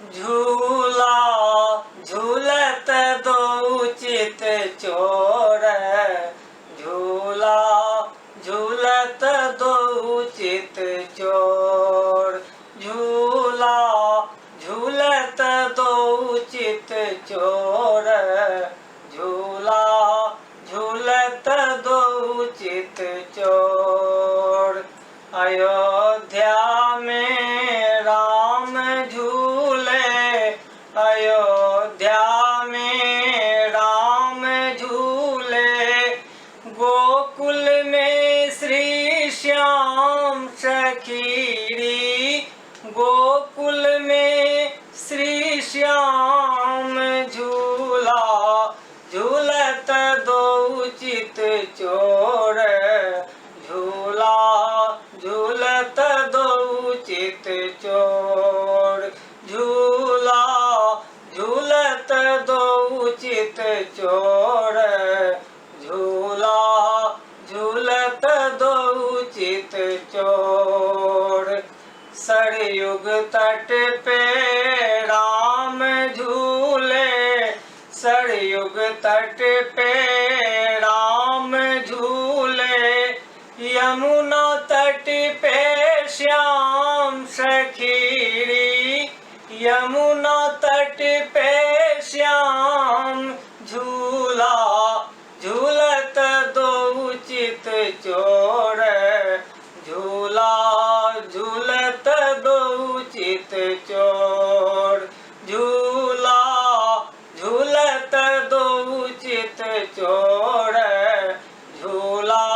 झूला झूलत दो चित चोर, झूला झूलत दो चित चोर, झूला झूलत दो चित चोर, झूला झूलत दो चित चोर। अयोध्या में राम झूले, अयोध्या में राम झूले, गोकुल में श्री श्याम सखीरी, गोकुल में श्री श्याम झूला झूलत दो चित चोर, झूला झूलत दो चित चोर, झूला झूलत दो चित चोर, झूला झूलत दो चित चोर। सरयुग तट पे राम झूले, सरयुग तट पे राम झूले, यमुना तट पे श्याम सखीरी, यमुना तट पे श्याम झूला झूलत दो चित चोर, झूला झूलत दो चित चोर, झूला झूलत दो चित चोर, झूला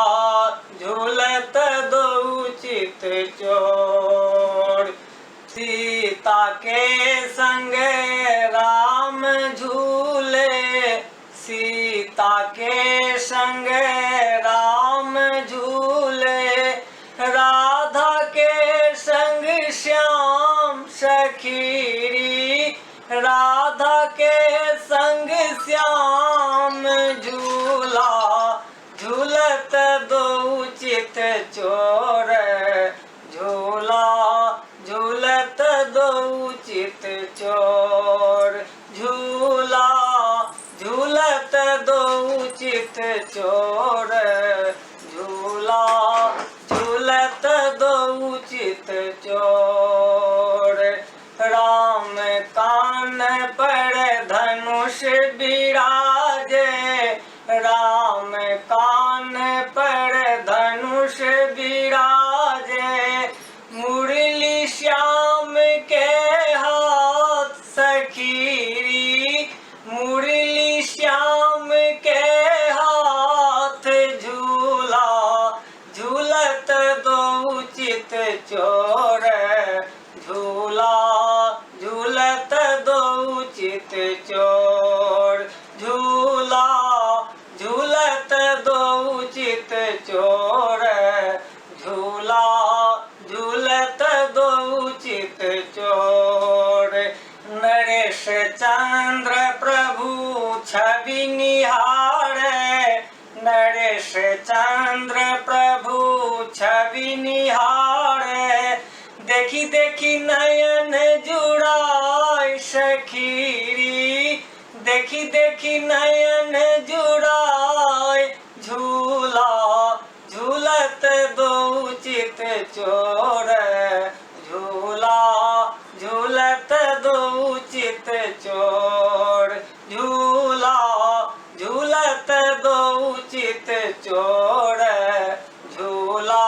झूलत दो चित चोर। सीता के संग राम झूले, सीता के संग राम झूले, राधा के संग श्याम सखीरी, राधा के संग श्याम झूला झूलत दो चित चोर, झूला झूलत दो चित चोर, झूला झूलत दो चित चोर, झूला झूलत दो चित चोर। राम कान पर धनुष बिराजे, राम कान पर धनुष बिराजे, मुरली श्याम के हाथ सखीरी, मुरली श्याम के हाथ, झूला झूलत दो चित चोर, झूला झूलत दो चित चोर, झूला झूलत दो चित चोर, झूला झूलत दो चित चोर। नरेश चंद्र प्रभु छवि निहारे, नरेश चंद्र प्रभु छवि निहारे, देखी देखी नयन जुड़ाई सखीरी, देखी देखी नयन जुड़ाई, झूला झूलत दो चित चोर, झूला झूलत दो चित चोर, झूला झूलत दो चित चोर, झूला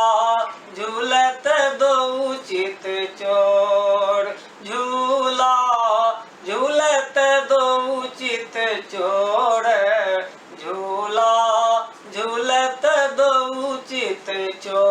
झूलत दो चित चोर, झूला झूलत दो चित चोर, झूला झूलत दो चित चोर।